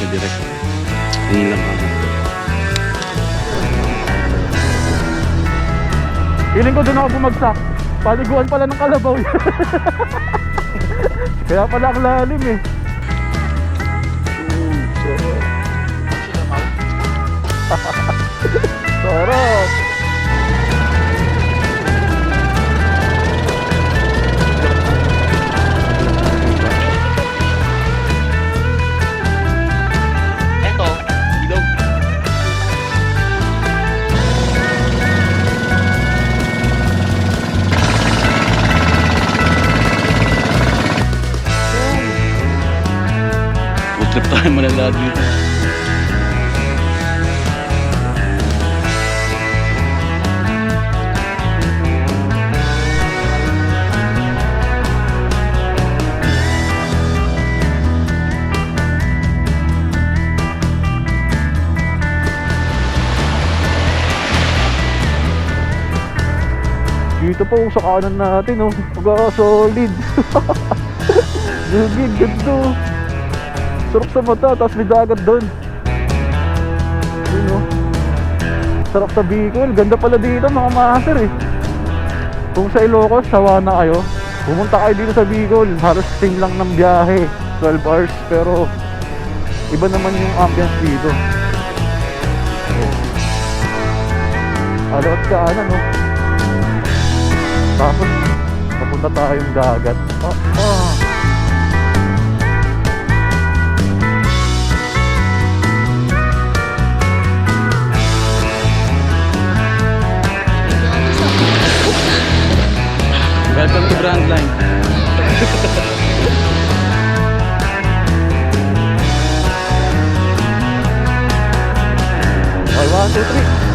ni Direk. Tingin lang ako. Feeling ko doon ako bumagsak. Paliguan pala ng kalabaw yan. Kaya pala ang lalim eh. Sarap. Eto, ilog. Food trip tayo malala dito. Dito po sa kanan natin, oh. Pagka-solid. Lugig, ganda. Sarap sa mata, tapos may dagat doon. Yun, oh. Sarap sa Bicol. Ganda pala dito, mga master eh. Kung sa Ilocos, sawa na kayo. Pumunta kayo dito sa Bicol. Halos same lang ng biyahe. 12 hours. Pero iba naman yung ambience dito. Alot ka, ano, no? Tapos, papunta tayong dagat. Welcome to Brandline. Okay, 1, 2, 3.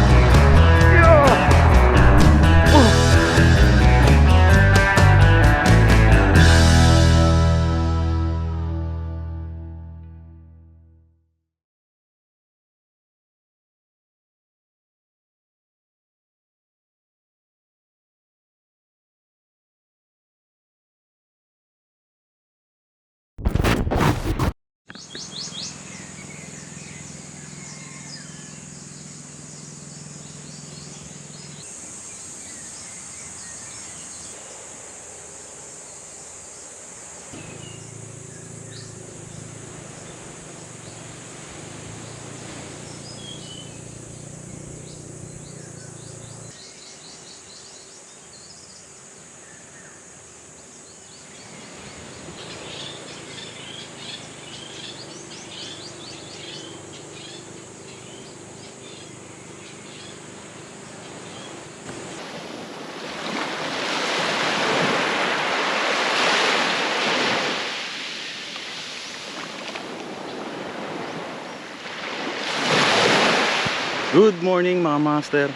Good morning mga master.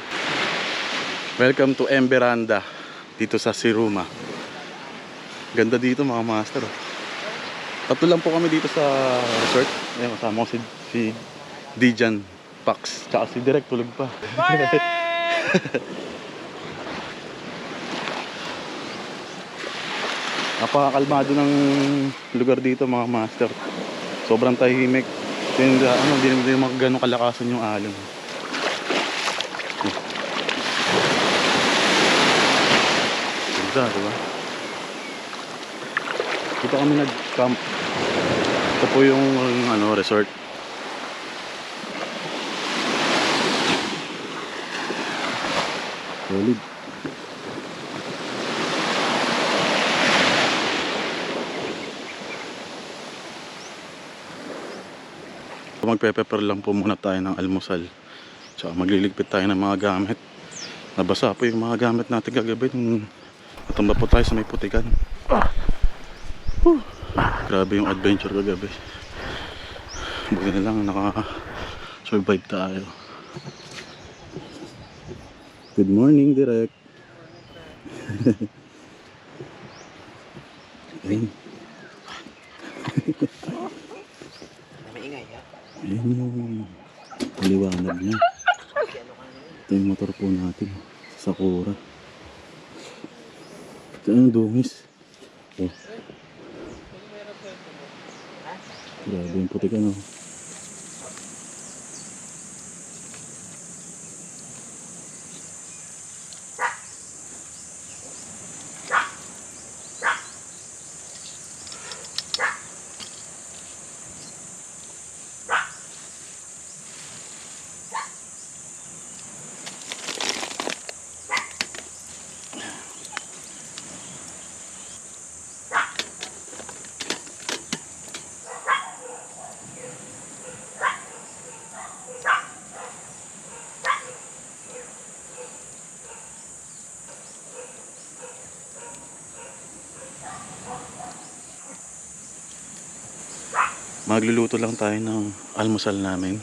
Welcome to Emberanda dito sa Siruma. Ganda dito mga master. Tatlo lang po kami dito sa resort. Ayun, kasama ko si Dijan Pax, tsaka si Direk tulog pa. Napakakalmado ng lugar dito mga master. Sobrang tahimik. Hindi naman gano'ng kalakasan yung alon. Ganda, diba? Dito kami nag-camp. Ito po yung resort. Solid. Magpe-prepare lang po muna tayo ng almusal. Tsaka magliligpit tayo ng mga gamit. Nabasa po yung mga gamit natin kagabi nung natamba po tayo sa may putikan. Grabe yung adventure kagabi. Buti na lang naka-survive tayo. Good morning, Direk. Ayun. Ayun yung paliwanag niya. Ito yung motor po natin sa Sakura. Ito yung dungis. Oh. Grabe yung putik ano. Magluluto lang tayo ng almusal namin.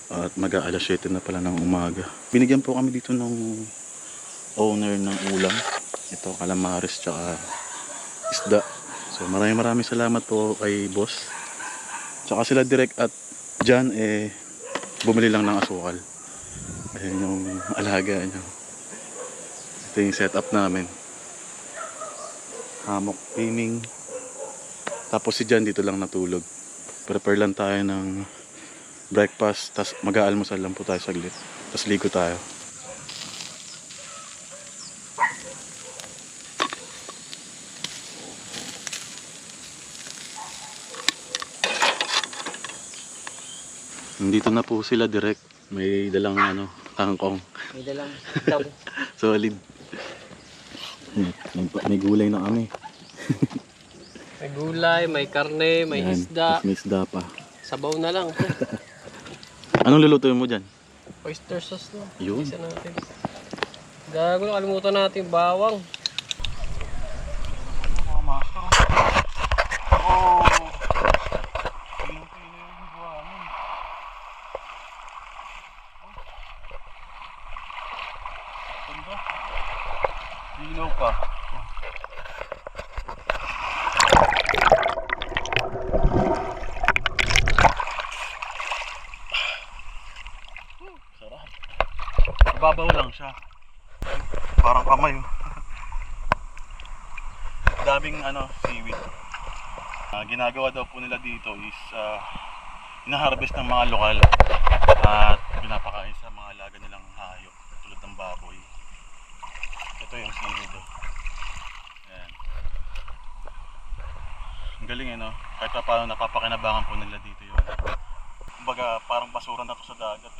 At mag-aalas 7 na pala ng umaga. Binigyan po kami dito ng owner ng ulam. Ito, calamares tsaka isda. So maraming salamat po kay boss. Tsaka sila Direk at Jan bumili lang ng asukal. Ayan yung alaga nyo. Ito yung setup namin. Hammock gaming. Tapos si Jan dito lang natulog. Prepare lang tayo ng breakfast. Tapos mag-aalmusal lang po tayo saglit. Tapos ligo tayo. Nandito na po sila Direk. May dalang kangkong. May dalang daw. Solid. May gulay na kami. May gulay, may karne, may Yan, isda. May isda pa. Sabaw na lang. Anong lulutuin mo dyan? Oyster sauce na. Yun. Isa natin. Gago, nakalimutan natin bawang. Linaw pa. Sarap. Ibabaw lang siya. Parang kamay. Daming seaweed. Ginagawa daw po nila dito is inaharvest ng mga lokal at pinapakain sa mga alaga nilang hayop tulad ng baboy. Ito yung seaweed. Ayan. Ang galing kahit pa paano napapakinabangan po nila dito yun. Kumbaga parang basura na to sa dagat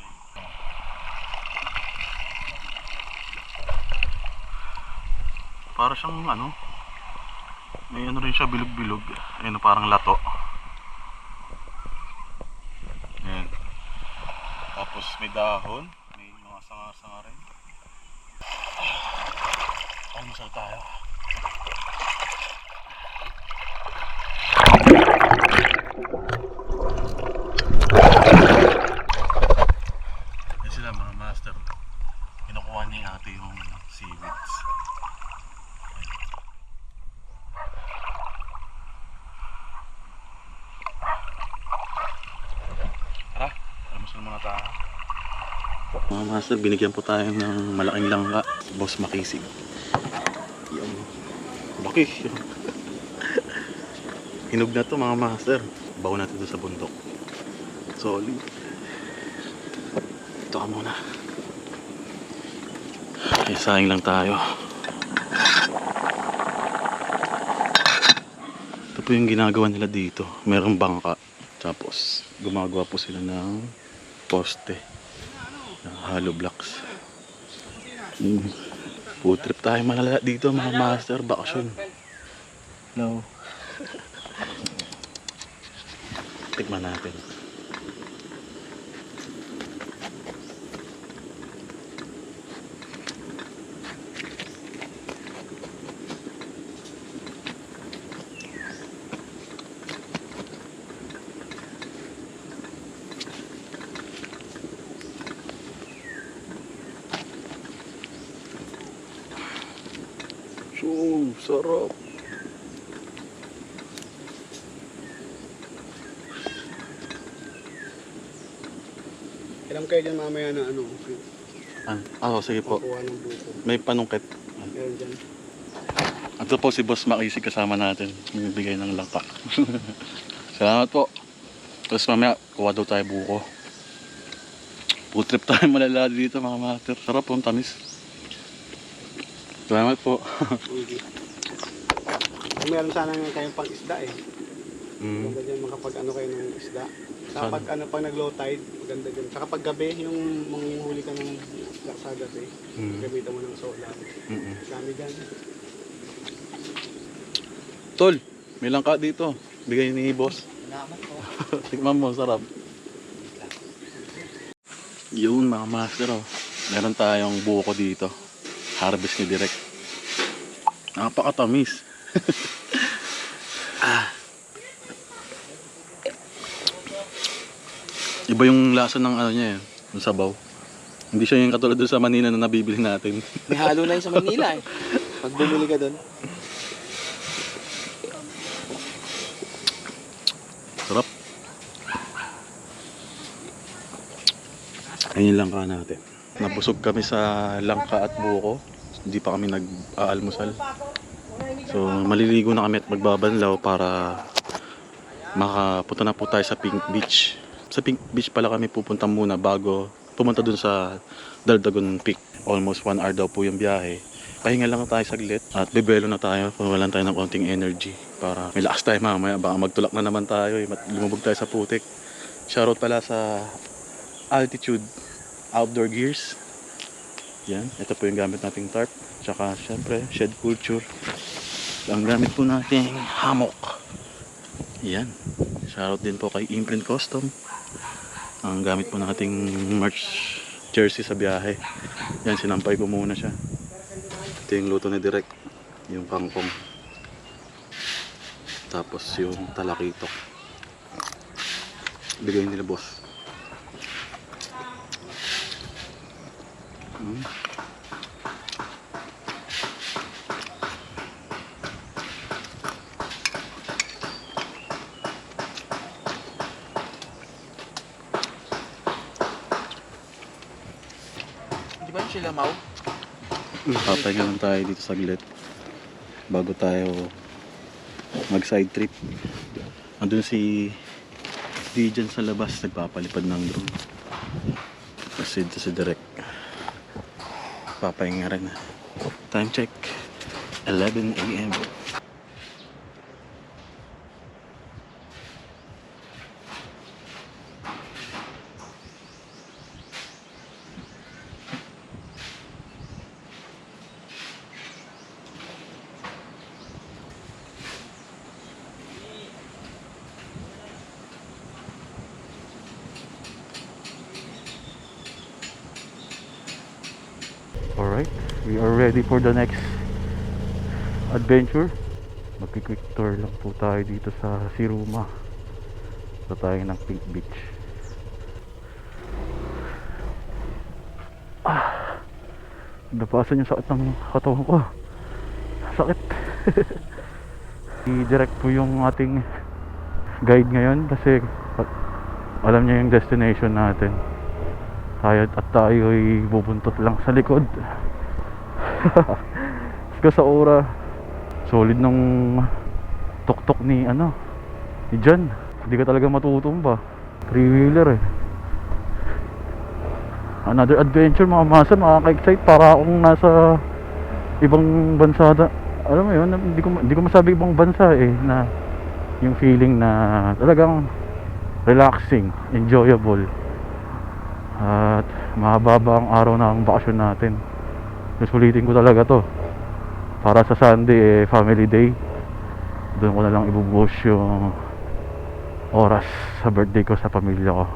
Para siyang may rin siya bilog-bilog. Ayun parang lato. Ayan. Tapos may dahon, may mga sanga-sanga rin. Almusal tayo. Yan sila mga master. Kinukuha ni ate yung seaweeds. Tara, almusal muna tayo. Mga master, binigyan po tayo ng malaking langka. Boss Makisig. Yung baki. Hinog na to mga master. Bawa natin doon sa bundok. Solid. Ito ka muna. Ay, sayang lang tayo. Ito po yung ginagawa nila dito. Merong bangka. Tapos gumagawa po sila ng poste. Ng hollow blocks. Food trip tayo malala dito mga master. Bakasyon. No. Tikman natin. So, sarap. Alam kayo dyan mamaya na Sige po. kuha ng buko. May panungkit. Meron dyan. Ito po si Boss Makisig kasama natin. Bibigay ng langka. Salamat po. Tapos mamaya, kuha daw tayo buko. Food trip tayo malala dito mga master. Sarap po, tamis. Salamat po. Okay. Kung meron sana nga kayong pang isda Maganda dyan makapag kayo ng isda. Sa pag pag nag-low tide, maganda dyan. Saka pag gabi, yung manghuli ka ng isda sa gabi, gamitan mo ng solar. Dami dyan. Tol, may langka dito. Bigay ni Boss. Salamat po. Tikman mo, sarap. Yun mga master Meron tayong buko dito. Harvest ni Direk. Napakatamis. Iba yung lasa ng ano niya yung sabaw. Hindi siya yung katulad doon sa Manila na nabibili natin. May halo na yun sa Manila eh. Pag bumili ka doon. Sarap. Ayun lang ka natin. Nabusog kami sa langka at buko. Hindi pa kami nag-aalmusal. So maliligo na kami at magbabanlaw para makapunta na po tayo sa Pink Beach. Sa Pink Beach pala kami pupunta muna bago pumunta dun sa Daldagon Peak. Almost 1 hour daw po yung biyahe. Pahinga lang tayo saglit at bebelo na tayo. Pawalan tayo ng konting energy para may lakas tayo mamaya. Baka magtulak na naman tayo. Lumubog tayo sa putik. Shoutout pala sa Altitude Outdoor Gears. Yan. Ito po yung gamit nating tarp. Tsaka syempre shed culture. Ang gamit po nating hammock. Yan. Shoutout din po kay Imprint Custom. Ang gamit po nating merch jersey sa biyahe. Yan, sinampay ko muna siya. Ito yung luto ni Direk. Yung kangkong. Tapos yung talakitok. Bigay nila boss. Di ba yung sila mau? Papahinga lang tayo dito saglit bago tayo mag side trip. Andun si Dijan sa labas nagpapalipad ng drone. Kasi dito si Direk papahinga rin. Time check 11 AM. Alright, we are ready for the next adventure. Magki-quick tour lang po tayo dito sa Siruma. Ito tayo ng Pink Beach. Napasan yung sakit ng katawan ko. Sakit. I-direct po yung ating guide ngayon kasi alam niya yung destination natin. Tayo at tayo ay bubuntot lang sa likod. Kasi sa ora solid nung tuktok ni Jan. Hindi ka talaga matutumba. 3-wheeler eh. Another adventure mga master, makaka-excite para akong nasa ibang bansa. Alam mo yun, hindi ko masabi ibang bansa eh, na yung feeling na talagang relaxing, enjoyable. At mahaba ang araw na ang bakasyon natin. Susulitin ko talaga to. Para sa Sunday family day. Doon ko na lang ibubuhos yung oras sa birthday ko sa pamilya ko.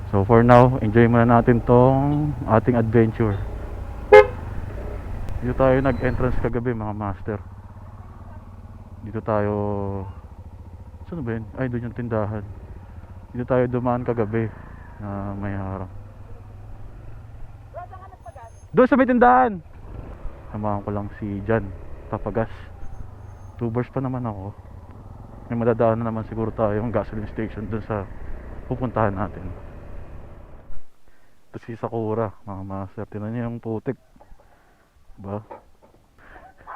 So for now, enjoy muna natin tong ating adventure. Dito tayo nag-entrance kagabi mga master. Dito tayo, saan ba yun? Ay, doon yung tindahan. Dito tayo dumaan kagabi na may harang. Doon sa may tindahan. Samahan ko lang si Jan, papagas. 2 bars pa naman ako. May madadaan na naman siguro tayo yung gasoline station doon sa pupuntahan natin. Ito si Sakura, mga master. Tinan niyo yung putik. Diba?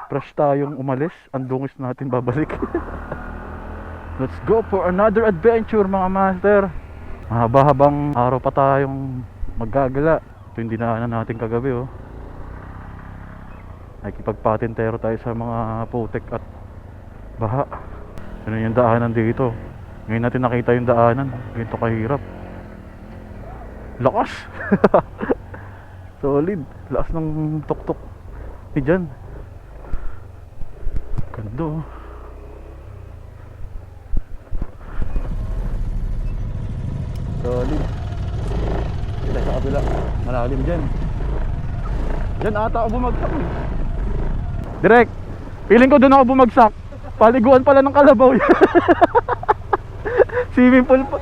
Fresh tayong umalis. Ang dungis natin babalik. Let's go for another adventure mga master. Mahaba-habang araw pa tayong maggagala. Ito yung dinaanan natin kagabi oh. Nakikipagpatintero tayo sa mga putik at baha. Ano yung daanan dito. Ngayon natin nakita yung daanan. Ganito kahirap. Lakas. Solid. Lakas ng tuktok ni Jan. Ganda oh. Solid. Kita sa kabila. Malalim dyan. Dyan ata ako bumagsak eh. Direk, feeling ko doon ako bumagsak. Paliguan pala ng kalabaw yan. Swimming pool pa.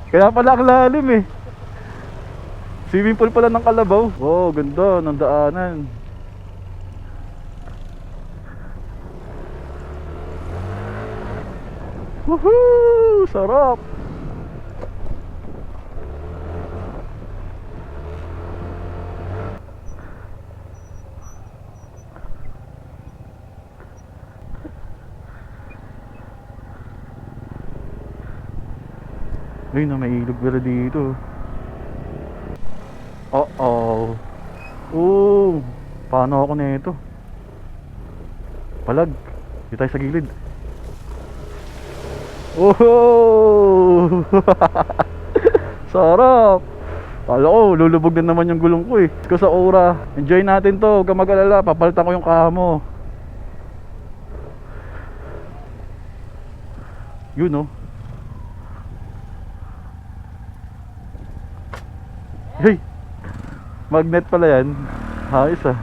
Kaya pala ang lalim eh. Swimming pool pala ng Kalabaw. Oh, ganda ng daanan. Woohoo! Sarap! Ay na, may ilog pala dito. Oh. Oh, paano ako nito? Palag. Dito tayo sa gilid. Oh! Sarap! Kala ko, lulubog na naman yung gulong ko eh. Let's go sa Ora. Enjoy natin to. Huwag kang mag-alala. Papalitan ko yung kamo. Yun oh. Hey! Magnet pala yan. Ayos ah.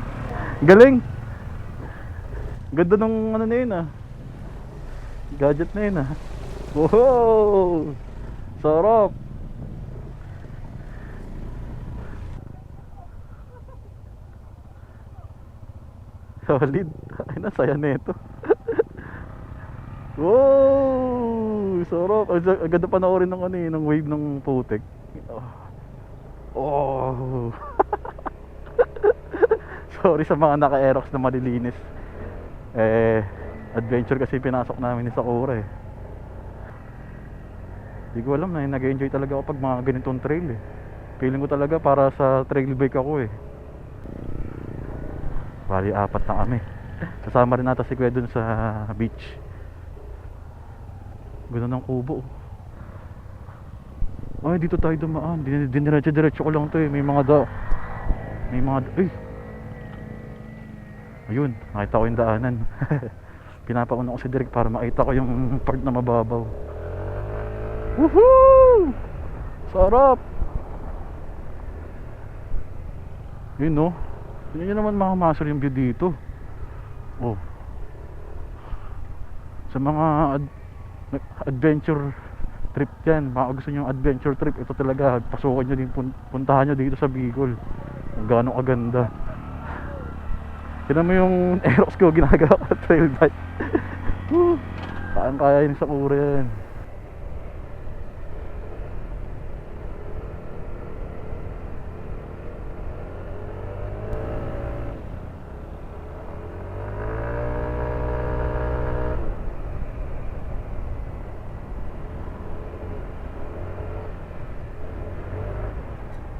Galing! Ganda nung ano na yun ah. Gadget na yun ah. Wow! Sarap! Solid. Ay, nasaya na ito. Wow! Sarap. Ang ganda panoorin ng ano eh, ng wave ng putik. Oh! Sorry sa mga naka-aerox na malilinis. Adventure kasi pinasok namin ni Sakura eh. Hindi ko alam na nag-enjoy talaga ako pag mga ganitong trail eh. Feeling ko talaga para sa trail bike ako eh. Bali 4 na kami. Kasama rin nata si Kuya dun sa beach. Ganda ng kubo. Ay, dito tayo dumaan. Diniretso ko lang to eh. May mga ay. Ayun, nakita ko yung daanan. Pinapauna ko si Derek para makita ko yung part na mababaw. Woohoo! Sarap! Yun no. Tingnan nyo naman mga master yung view dito. Oh. Sa mga adventure trip yan, baka gusto nyo yung adventure trip, ito talaga, pasukan nyo din, puntahan nyo dito sa Bicol. Kung gaano kaganda. Tignan mo yung aerox ko, ginagawa ko trail bike. Kaya yun sa Sakura yan.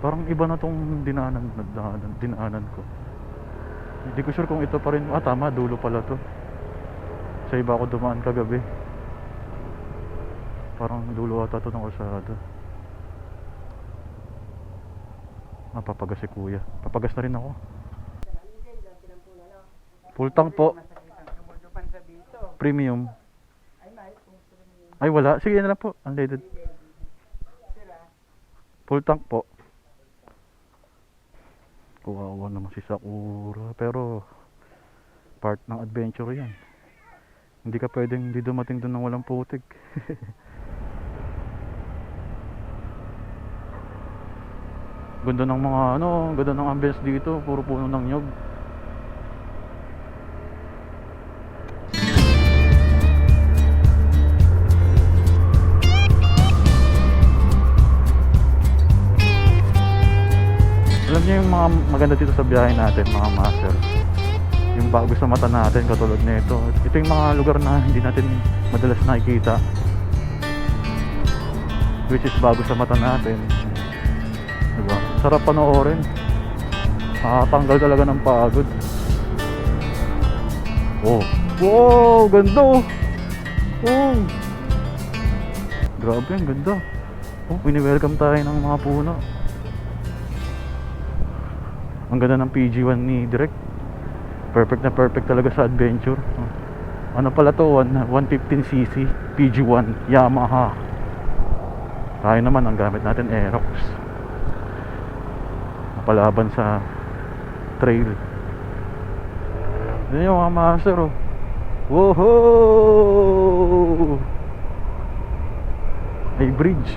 Parang iba na tong dinaanan ko. Hindi ko sure kung ito pa rin. Ah, tama, dulo pala to. Sa iba ako dumaan kagabi. Parang dulo ata to ng kalsada. Ah, papagas si Kuya. Papagas na rin ako. Full tank po. Premium. Ay, wala. Sige, yan na lang po. Unleaded. Full tank po. Kawawa naman si Sakura. Pero part ng adventure yan. Hindi ka pwedeng hindi dumating doon ng walang putik. Ganda ng mga ganda ng ambience dito. Puro puno ng nyog. Alam niyo yung mga maganda dito sa biyahe natin, mga master, yung bago sa mata natin katulad nito. Ito yung mga lugar na hindi natin madalas nakikita, which is bago sa mata natin, diba? Sarap panoorin, nakatanggal talaga ng pagod. Oh, wow, ganda oh. Oh, grabe, ang ganda. Oh, wini-welcome tayo ng mga puno. Ang ganda ng PG1 ni Direk. Perfect na perfect talaga sa adventure. Ano pala to? 115cc PG1 Yamaha. Tayo naman ang gamit natin Aerox. Napalaban sa trail. Yan yung mga master oh. Woohoo! May bridge.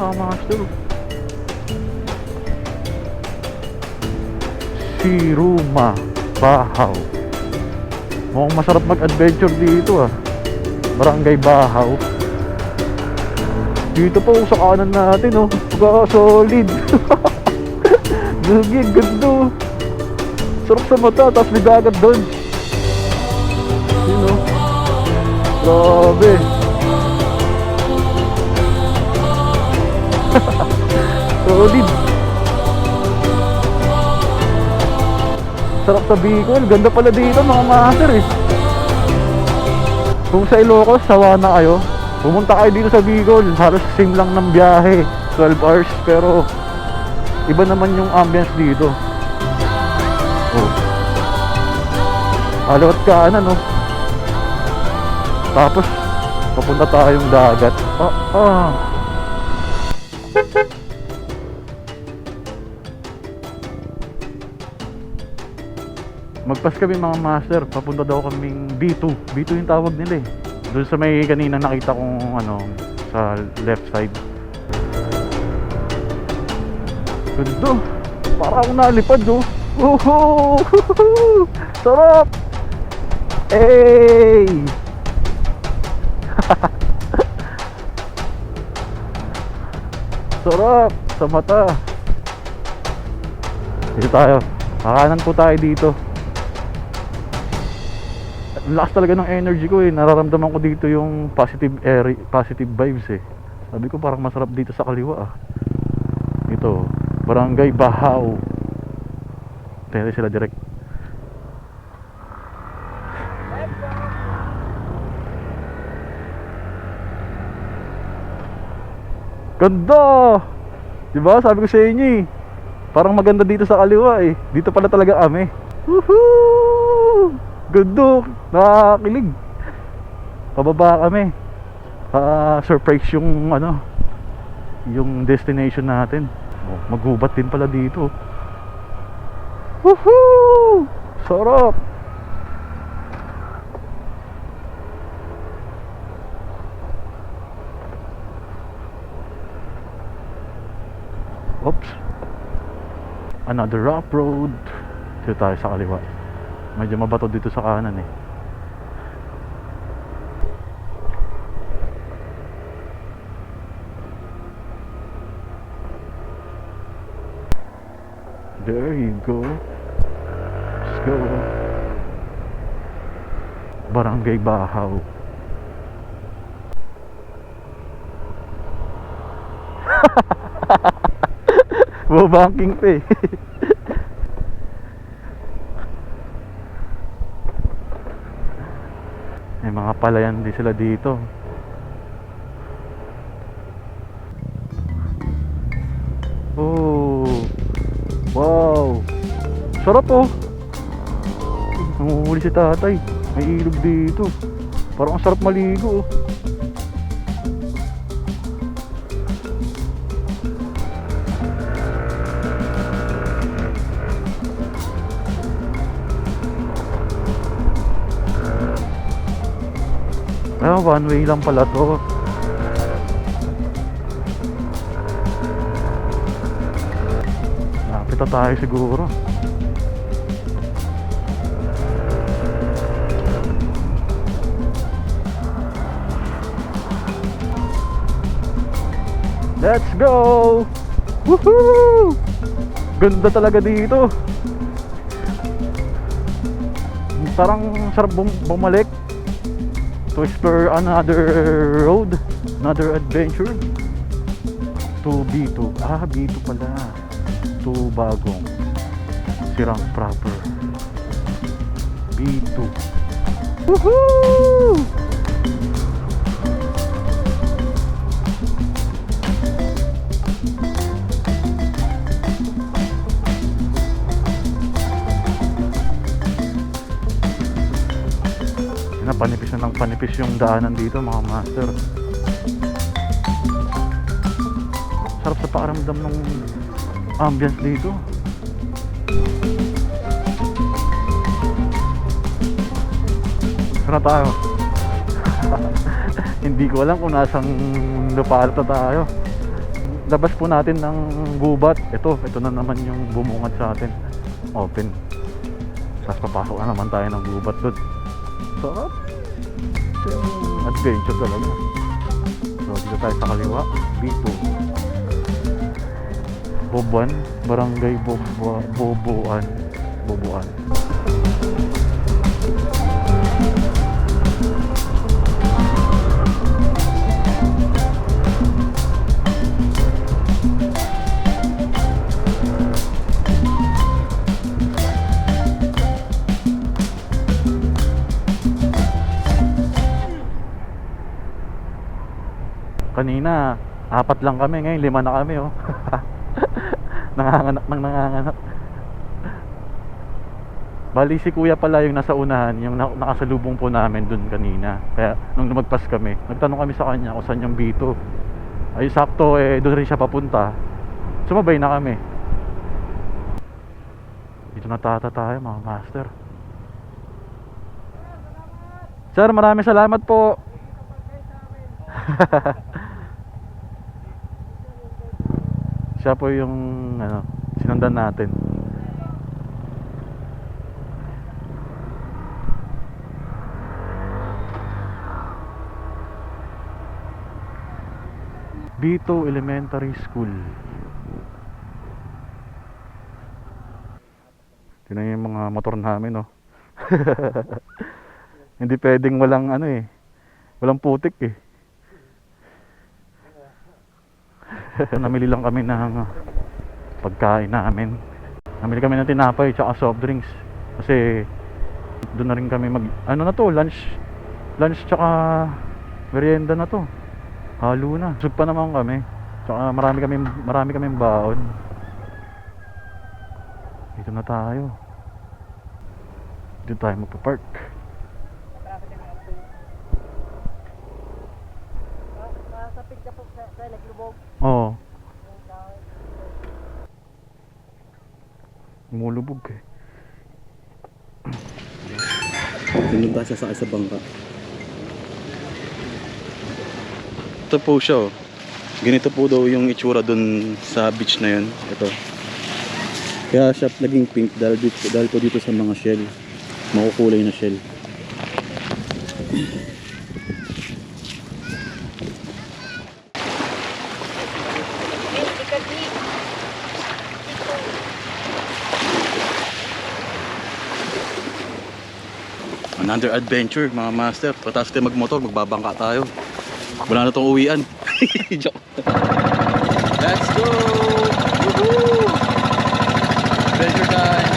mga master. Siruma Bahaw. Mukhang masarap mag-adventure dito ah. Barangay Bahaw. Dito po sa kanan natin oh. Pagka-solid. Gagig, ganda. Sarap sa mata, tapos may dagat doon. Yun oh. Grabe. Solid. Sarap sa Bicol. Ganda pala dito mga master eh. Kung sa Ilocos, sawa na kayo. Pumunta kayo dito sa Bicol. Halos same lang ng biyahe. 12 hours. Pero iba naman yung ambience dito. Oh. Alawat kanan oh. Tapos papunta tayong dagat. Magpas kami mga master, papunta daw kaming B2. B2 yung tawag nila eh. Doon sa may kanina nakita kong ano, sa left side. Ganda. Para akong nalipad oh. Woohoo! Sarap! Hey! Sarap sa mata. Dito tayo. Kakanan po tayo dito. Lakas talaga ng energy ko eh. Nararamdaman ko dito yung positive vibes eh. Sabi ko parang masarap dito sa kaliwa ah. Ito, Barangay Bahaw. Tayo sila direct. Ganda! Diba? Sabi ko sa inyo eh. Parang maganda dito sa kaliwa eh. Dito pala talaga kami. Woohoo! Ganda! Nakakilig. Pababa kami. Surprise yung ano, yung destination natin. Oh, maghubat din pala dito. Woohoo! Sarap! Oops. Another rough road. Dito tayo sa kaliwa. Medyo mabato dito sa kanan eh. There you go. Let's go. Barangay Bahaw. Banking pa eh. May mga palayan din sila dito. Oh, wow, sarap oh. Nanguhuli si tatay. May ilog dito. Parang ang sarap maligo oh. One way lang pala to. Lapit na tayo siguro. Let's go! Woohoo! Ganda talaga dito. Parang sarap bumalik to explore another road, another adventure to B2. B2 pala. To Bagong Sirang proper. B2. Woohoo! Panipis na ng panipis yung daanan dito mga master. Sarap sa pakiramdam ng ambience dito. Saan tayo? Hindi ko alam kung nasang lupalat na tayo. labas po natin ng gubat. Ito na naman yung bumungad sa atin. Open. Tapos papasok na naman tayo ng gubat doon. Sarap. Ito yung adventure talaga. So dito tayo sa kaliwa. B2. Bobuan. Barangay Bobuan. Kanina, 4 lang kami. Ngayon, 5 na kami, oh. Nanganganak. Bali, si kuya pala yung nasa unahan, yung nakasalubong po namin dun kanina. Kaya, nung lumagpas kami, nagtanong kami sa kanya kung saan yung B2. Ay, sakto, doon rin siya papunta. Sumabay na kami. Dito na tayo, mga master. Sir, maraming salamat po. Siya po yung sinundan natin. B2 Elementary School. Tingnan yung mga motor namin, oh. Hindi pwedeng walang walang putik eh. Namili lang kami ng pagkain namin. Namili kami ng tinapay tsaka soft drinks. Kasi doon na rin kami lunch tsaka merienda na to. Halo na. Busog pa naman kami. Tsaka marami kaming baon. Dito na tayo. Dito tayo magpa-park. Oo. Lumulubog eh. Tinunta siya sa bangka. Ito po siya, oh. Ganito po daw yung itsura dun sa beach na yun. Ito. Kaya siya naging pink dahil po dito sa mga shell. Makukulay na shell. Another adventure, mga master. Pagkatapos tayo magmotor, magbabangka tayo. Wala na itong uwian. Joke. Let's go! Woohoo! Adventure time!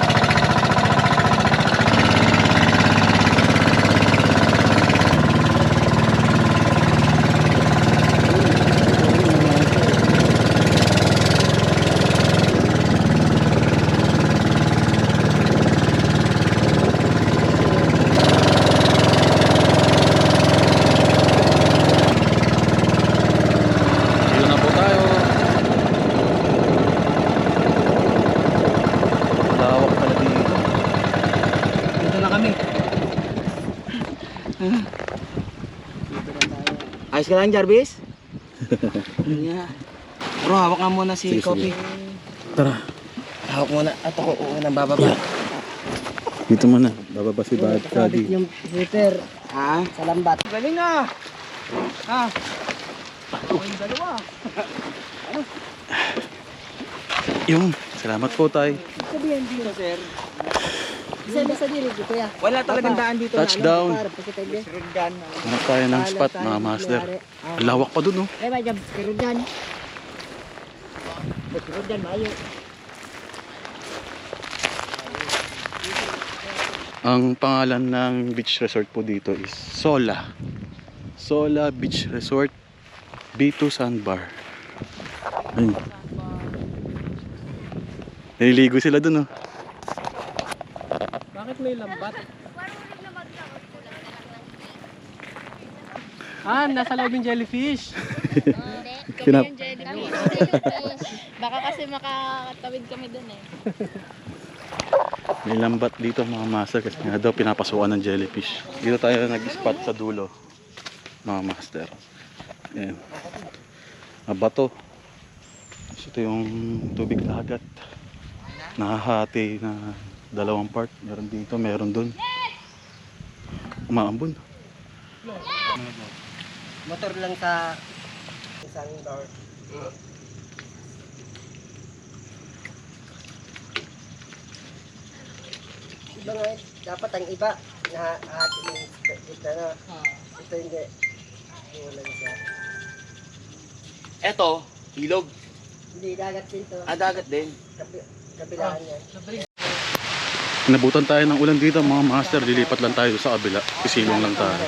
Ayos ka lang, Jarvis? Yeah. Bro, hawak nga muna si Sige, Coffee. Tara. Hawak muna. At ako unang bababa. Dito muna. Bababa si Daddy. Yung heater. Ha? Sa lambat. Galing ah! Ha? Yung dalawa. Yun. Salamat po tayo. Sabihan dito, sir. Sabi sa diri ko kuya. Wala talagang daan dito. Touchdown. Para pagkatagli. Hanap tayo ng spot, mga master. Ang lawak pa dun, oh. Eh ba jab pero dyan. Pero dyan maayo. Ang pangalan ng beach resort po dito is Sola. Sola Beach Resort, B2 Sandbar. Ayun. Naliligo sila dun, oh. Bakit may lambat? Ah, nasa loob yung jellyfish. Hindi, Kinap- kami yung jellyfish. Baka kasi makatawid kami dun eh. May lambat dito, mga master, kasi nga daw pinapasukan ng jellyfish. Dito tayo nag-spot sa dulo, mga master. Ayan. Bato. So, ito yung tubig dagat. Nahahati na dalawang part. Meron dito, meron dun. Umaambon. Motor lang sa isang door. Iba nga, dapat ang iba nahati ng ito na. Ito hindi. Walang siya. Eto, ilog. Hindi, dagat din to. Dagat din. Kabilaan yan. Inabutan tayo ng ulan dito mga master. Lilipat lang tayo sa kabila. Isilong lang tayo.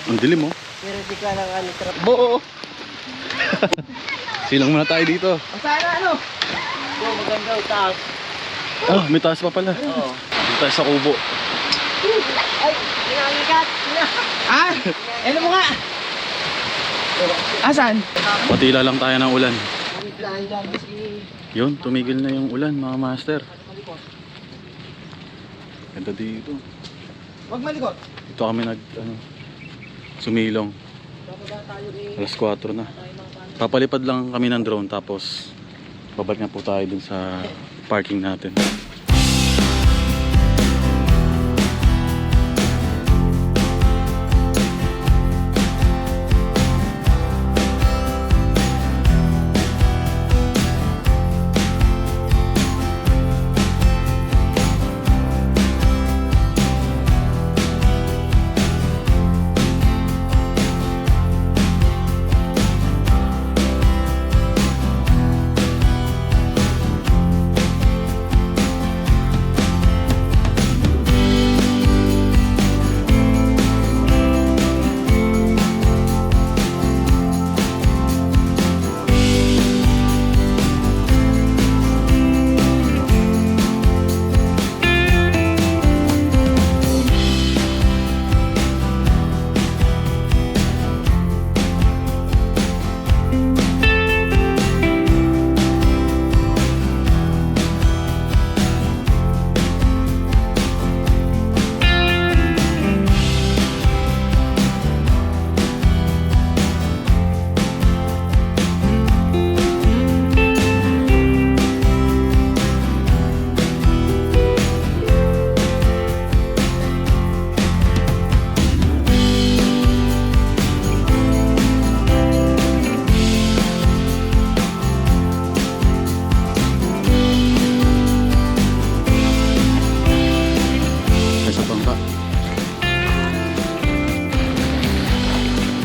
Ang dilim oh. Pero di ka lang ano. Buo. Silang muna tayo dito. Sana ano? Oh, maganda yung taas. Ah, may taas pa pala. Oo. Dito tayo sa kubo. Ay, pinangikat. Ah! Ano mo nga? Asan? Patila lang tayo ng ulan. Yun, tumigil na yung ulan mga master. Ganda dito. Huwag malikot. Dito kami sumilong. Alas 4 na. Papalipad lang kami ng drone tapos babalik na po tayo dun sa parking natin.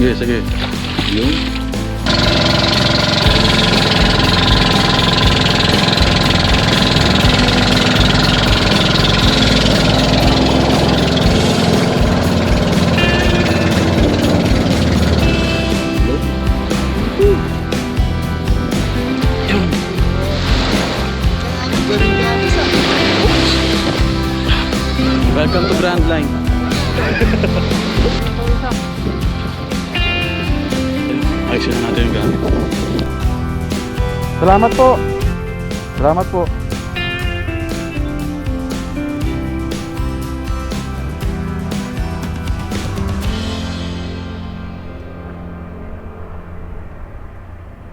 Sige, sige. Yun. Welcome to Brand Line. Ayusin na natin yung gamit. Salamat po. Salamat po.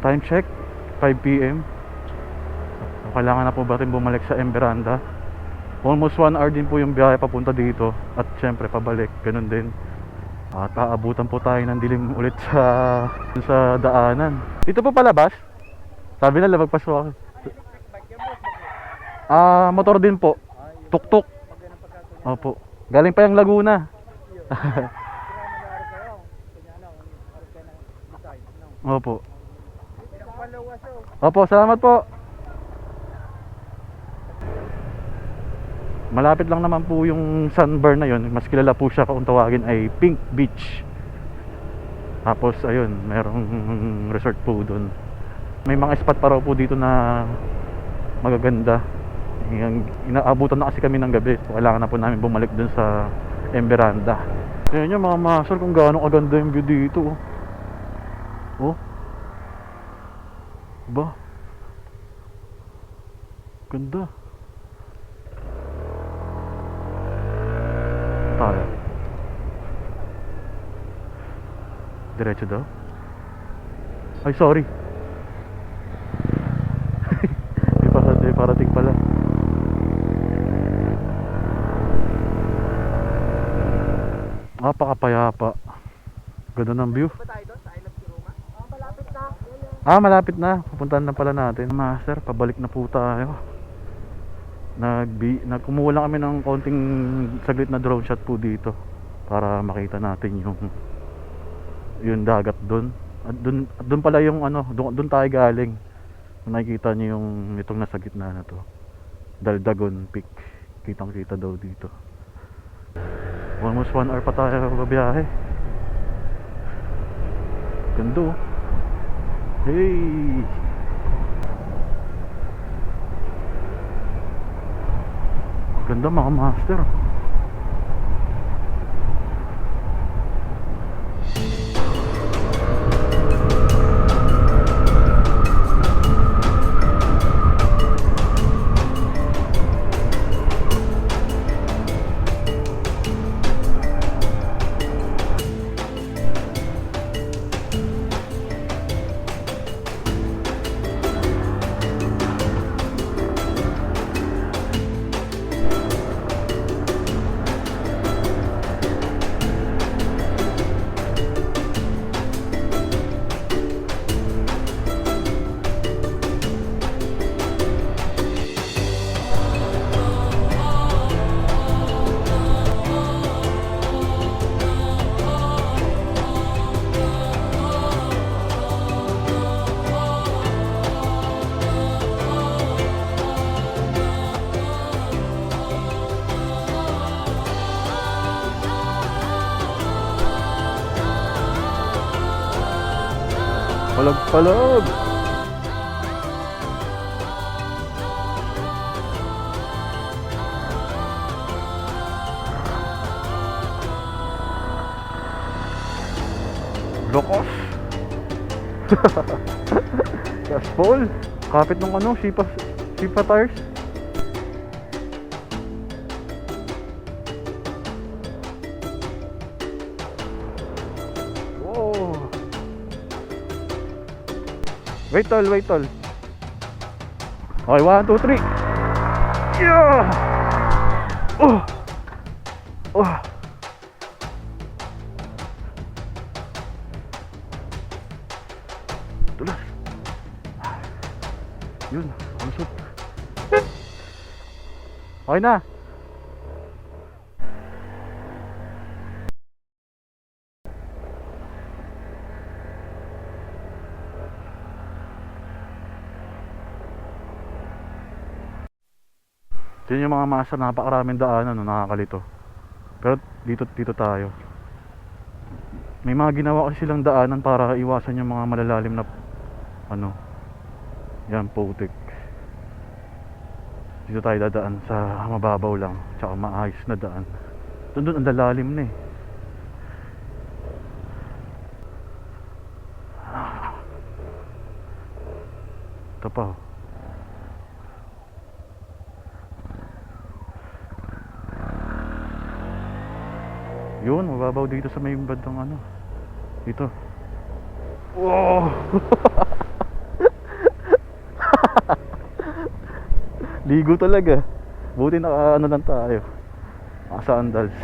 Time check, 5 PM. Kailangan na po ba rin bumalik sa Emberanda? Almost 1 hour din po yung biyahe papunta dito. At syempre pabalik, ganun din. At aabutan po tayo ng dilim ulit sa daanan. Dito po palabas? Sabi nila magpasok ako. Motor din po. Tuk-tuk. Opo. Galing pa yung Laguna. Opo. Opo, salamat po. Malapit lang naman po yung sunburn na yun. Mas kilala po siya kung tawagin ay Pink Beach. Tapos ayun, merong resort po dun. May mga spot pa raw po dito na magaganda. Inaabutan na kasi kami ng gabi. Kailangan na po namin bumalik dun sa Emberanda. Ayan yung mga masal kung gaano kaganda yung view dito. Oh. Ba? Ganda. Tayo. Diretso daw. Ay, sorry. Napakapayapa. Ganda ng view. Ba tayo doon sa Island Kiruma? Oh, malapit na. Malapit na. Pupuntahan na pala natin. Master, pabalik na po tayo. Kumuha lang kami ng konting saglit na drone shot po dito para makita natin yung dagat doon. At doon pala yung doon tayo galing. Kung nakikita niyo yung itong nasa gitna na to. Daldagon Peak. Kitang-kita daw dito. Almost 1 hour pa tayo babiyahe. Ganda oh. Hey! Ganda mga master. Palag-palag. Lokos. Gaspol. Kapit ng Shipa tires. Wait tol. Okay, 1, 2, 3. Yeah! Oh! Tulas. Yun, lusot. Okay na. Yun yung mga master, napakaraming daanan, nakakalito. Pero dito tayo. May mga ginawa kasi silang daanan para iwasan yung mga malalalim na yan, putik. Dito tayo dadaan sa mababaw lang, tsaka maayos na daan. Doon ang lalalim na eh. Ito pa oh. Yun, mababaw dito sa may bandang dito. Wow! Ligo talaga. Buti lang tayo. Sandals.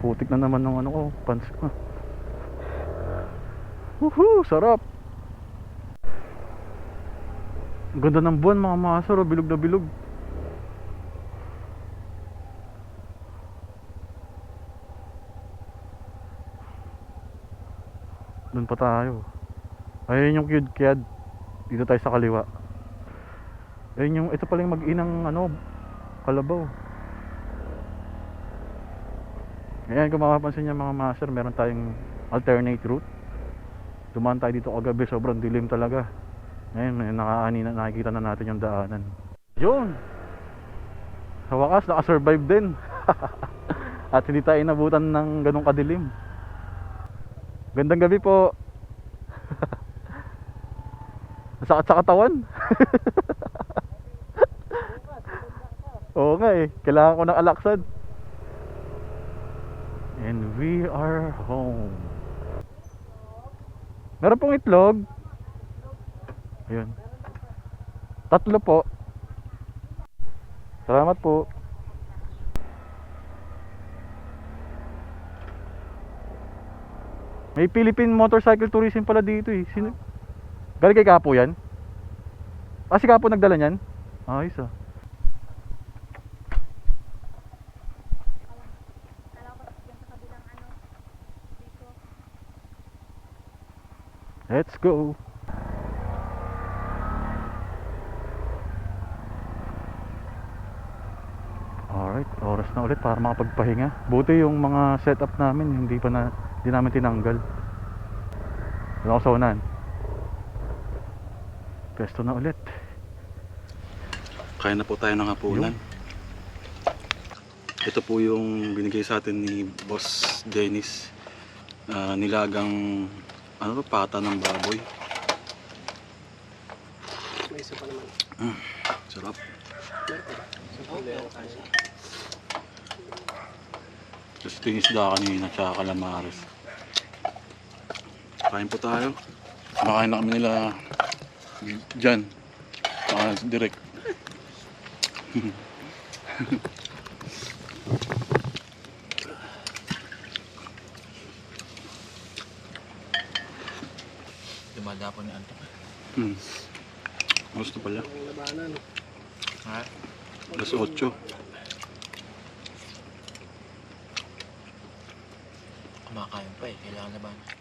Putik na naman ng pants ko. Woohoo! Sarap! Ang ganda ng buwan mga master, bilog na bilog. Doon pa tayo. Ayun yung Kyud. Dito tayo sa kaliwa. Ayun yung, ito pala yung mag-inang Kalabaw. Ayan, kung makapansin niyo mga master, meron tayong alternate route. Dumaan tayo dito kagabi, sobrang dilim talaga. Ngayon, nakikita na natin yung daanan. Yun! Sa wakas, nakasurvive din. At hindi tayo inabutan ng ganong kadilim. Gandang gabi po. Sakit sa katawan. Oo nga eh. Kailangan ko ng alaksad. And we are home. Meron pong itlog. Ayun. 3 po. Salamat po. May Philippine Motorcycle Tourism pala dito eh. Sino? Galing kay Kapo yan? Ah, si Kapo nagdala niyan? Ayos ah. Let's go. Alright, oras na ulit para makapagpahinga. Buti yung mga setup namin hindi namin tinanggal. Wala ko sa unahan. Pesto na ulit. Kaya na po tayo ng hapunan. Ito po yung binigay sa atin ni Boss Dennis. Nilagang pata ng baboy. May isa pa naman. Sarap. Tapos ito yung isda kanina, tsaka calamares. Kain po tayo. Makain na kami nila dyan. Direct. Dumadapo ni Antok. Gusto pala. Ang labanan. Ha? Alas 8. Kumakain pa eh. Kailangan laban.